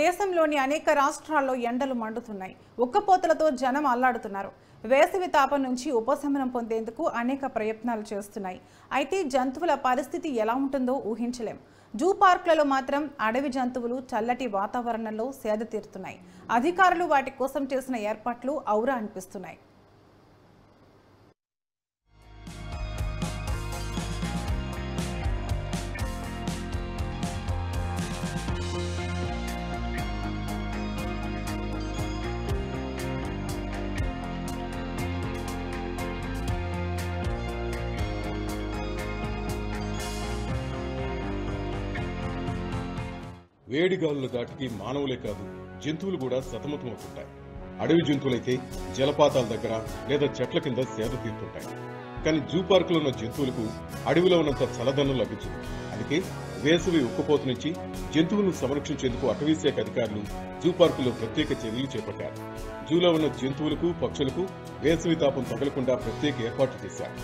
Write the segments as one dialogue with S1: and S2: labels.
S1: దేశంలోని అనేక రాష్ట్రాల్లో ఎండలు మండుతున్నాయి. ఉక్కపోతలతో జనం అల్లాడుతున్నారు. వేసవి తాపం నుంచి ఉపశమనం పొందేందుకు అనేక ప్రయత్నాలు చేస్తున్నాయి. అయితే జంతువుల పరిస్థితి ఎలా ఉంటుందో ఊహించలేం. జూ పార్కులలో మాత్రం అడవి జంతువులు చల్లటి వాతావరణంలో సేద తీరుతున్నాయి. అధికారులు వాటి కోసం చేసిన ఏర్పాట్లు ఔరా అనిపిస్తున్నాయి.
S2: వేడిగాలుల దాటికి మానవులే కాదు జంతువులు కూడా సతమతమవుతుంటాయి. అడవి జంతువులైతే జలపాతాల దగ్గర లేదా చెట్ల కింద సేద తీరుతుంటాయి. కానీ జూ పార్కులో ఉన్న జంతువులకు అడవిలో ఉన్నంత చల్లదనం లభించదు. అందుకే వేసవి ఉక్కపోత నుంచి జంతువులను సంరక్షించేందుకు అటవీ శాఖ అధికారులు జూ పార్కులో ప్రత్యేక చర్యలు చేపట్టారు. జూలో ఉన్న జంతువులకు పక్షులకు వేసవి తాపం తగలకుండా ప్రత్యేక ఏర్పాట్లు చేశారు.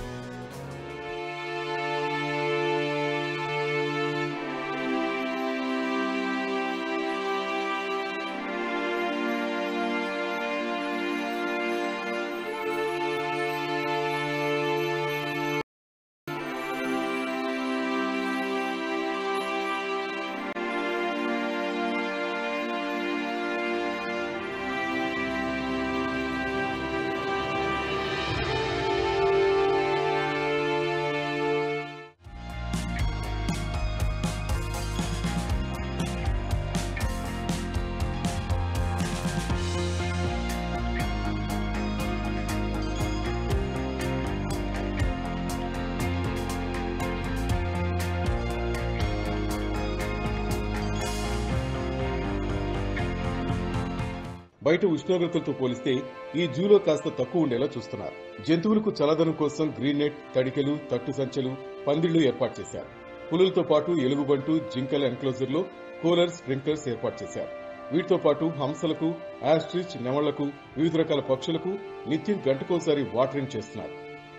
S2: బయట ఉష్ణోగ్రతలతో పోలిస్తే ఈ జూలో కాస్త తక్కువ ఉండేలా చూస్తున్నారు. జంతువులకు చల్లదనం కోసం గ్రీన్ నెట్, తడికెలు, తట్టు సంచెలు, పందిళ్లు ఏర్పాటు చేశారు. పులులతో పాటు ఎలుగుబంటు, జింకల ఎన్క్లోజర్లో కూలర్, స్ప్రింక్లర్స్ ఏర్పాటు చేశారు. వీటితో పాటు హంసలకు, ఆస్ట్రిచ్, నెమళ్లకు, వివిధ రకాల పక్షులకు నిత్యం గంటకోసారి వాటరింగ్ చేస్తున్నారు.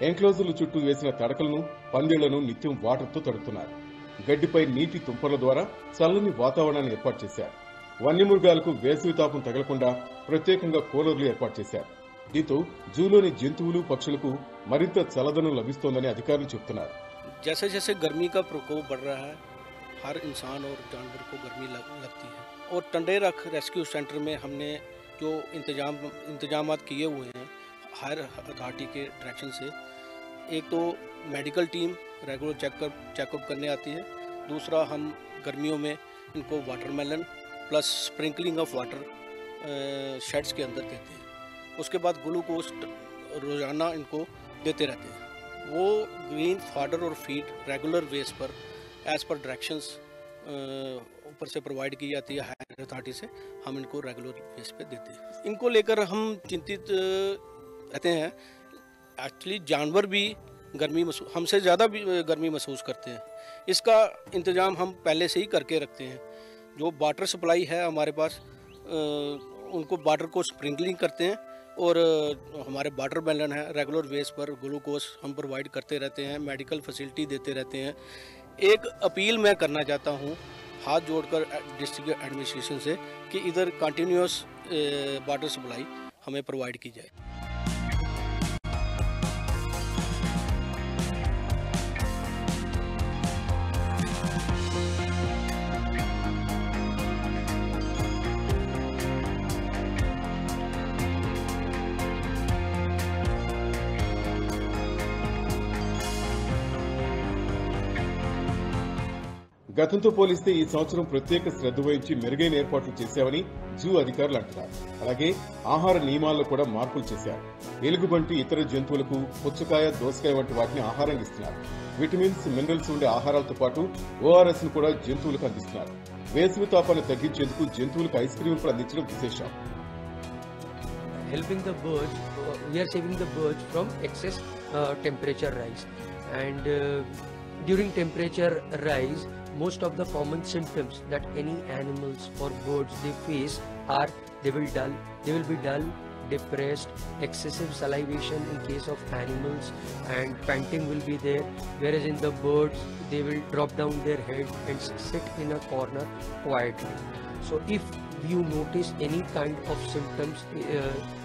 S2: ఎన్క్లోజర్ల చుట్టూ వేసిన తడకలను, పందిళ్లను నిత్యం వాటర్తో తడుతున్నారు. గడ్డిపై నీటి తుంపర్ల ద్వారా చల్లని వాతావరణాన్ని ఏర్పాటు చేశారు. వన్యమృగాలకు వేసవి తాపం తగలకుండా ప్రత్యేకంగా కూలర్లు ఏర్పాటు చేశారు. దీంతో జూలోని జంతువులు, పక్షులకు మరింత చల్లదనం లభిస్తోందని అధికారులు చెబుతున్నారు.
S3: जैसे जैसे गर्मी का प्रकोप बढ़ रहा है, हर इंसान और जानवर को गर्मी लगती है और टंडेरा रेस्क्यू सेंटर में हमने जो इंतजामात किए हुए हैं हायर अथॉरिटी के डायरेक्शन से, एक तो मेडिकल टीम रेगुलर चेकअप करने आती है, दूसरा हम गर्मियों में इनको watermelon plus sprinkling of water shades के अंदर देते हैं. उसके बाद ग्लूकोज रोज़ाना इनको देते रहते हैं. वो ग्रीन फाडर और फीड रेगुलर बेस पर एज पर डायरेक्शंस ऊपर से प्रोवाइड की जाती है हायर अथॉरिटी से. हम इनको रेगुलर बेस पे देते हैं. इनको लेकर हम चिंतित रहते हैं. एक्चुअली जानवर भी हमसे ज़्यादा भी गर्मी महसूस करते हैं. इसका इंतज़ाम हम पहले से ही करके रखते हैं. जो वाटर सप्लाई है हमारे पास, उनको वाटर को स्प्रिंकलिंग करते हैं और हमारे वाटर मेलन है रेगुलर बेस पर ग्लूकोज हम प्रोवाइड करते रहते हैं, मेडिकल फैसिलिटी देते रहते हैं. एक अपील मैं करना चाहता हूँ हाथ जोड़कर डिस्ट्रिक्ट एडमिनिस्ट्रेशन से कि इधर कंटिन्यूस वाटर सप्लाई हमें प्रोवाइड की जाए.
S2: గతంతో పోలిస్తే ఈ సంవత్సరం ప్రత్యేక శ్రద్ధ వహించి మెరుగైన ఏర్పాట్లు చేశామని జూ అధికారులు అంటున్నారు. అలాగే ఆహార నియమాల్లో కూడా మార్పులు చేశారు. ఎలుగుబంటి ఇతర జంతువులకు పుచ్చకాయ, దోసకాయ వంటి వాటిని ఆహారంగా ఇస్తున్నారు. విటమిన్స్, మినరల్స్ ఉండే ఆహారాలతో పాటు ఓఆర్ఎస్ ను కూడా జంతువులకు అందిస్తున్నారు. వేసవి తాపాన్ని తగ్గించేందుకు జంతువులకు ఐస్ క్రీమ్ కూడా అందించడం విశేషం.
S4: Helping the birds, we are saving the birds from excess temperature rise, and during temperature rise, most of the common symptoms that any animals or birds they face are they will be dull, depressed, excessive salivation in case of animals, and panting will be there, whereas in the birds they will drop down their head and sit in a corner quietly. So if you notice any kind of symptoms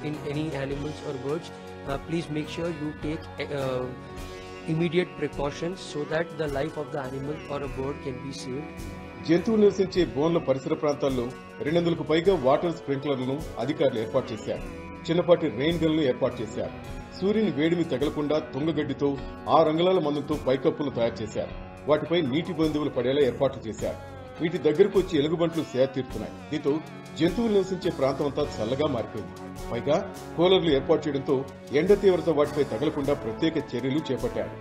S4: in any animals or birds, please make sure you take immediate precautions so that the life of the animal or a bird can be saved.
S2: జంతువులు నివసించే బోన్ల పరిసర ప్రాంతాల్లో 200కు పైగా water స్ప్రింక్లర్లను అధికారులు ఏర్పాటు చేశారు. చిన్నపాటి రెయిన్ గన్లను ఏర్పాటు చేశారు. సూర్యుని వేడిమి తగలకుండా తుంగగడ్డితో 6 అంగుళాల మందంతో పైకప్పులు తయారు చేశారు. వాటిపై నీటి బంధువులు పడేలా ఏర్పాట్లు చేశారు. వీటి దగ్గరకు వచ్చి ఎలుగుబంట్లు సేద తీరుతున్నాయి. దీంతో జంతువులు నివసించే ప్రాంతం అంతా చల్లగా మారిపోయింది. పైగా కూలర్లు ఏర్పాటు చేయడంతో ఎండ తీవ్రత వాటిపై తగలకుండా ప్రత్యేక చర్యలు చేపట్టారు.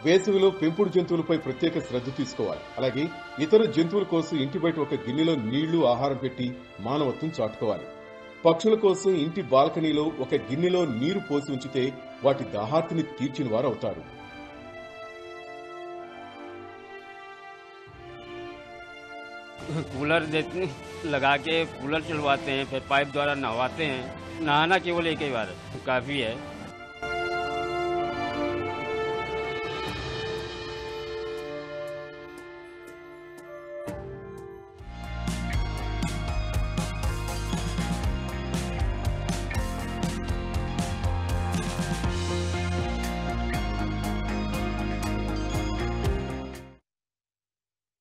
S2: వేసవిలో పెంపుడు జంతువులపై ప్రత్యేక శ్రద్ధ తీసుకోవాలి. అలాగే ఇతర జంతువుల కోసం ఇంటి బయట ఒక గిన్నెలో నీళ్లు, ఆహారం పెట్టి మానవత్వం చాటుకోవాలి. పక్షుల కోసం ఇంటి బాల్కనీలో ఒక గిన్నెలో నీరు పోసి ఉంచితే వాటి దాహార్తిని తీర్చిన వారు అవుతారు.
S5: कूलर लगा के कूलर चलवाते हैं, फिर पाइप द्वारा नहवाते हैं. नहाना केवल एक ही बार काफ़ी है.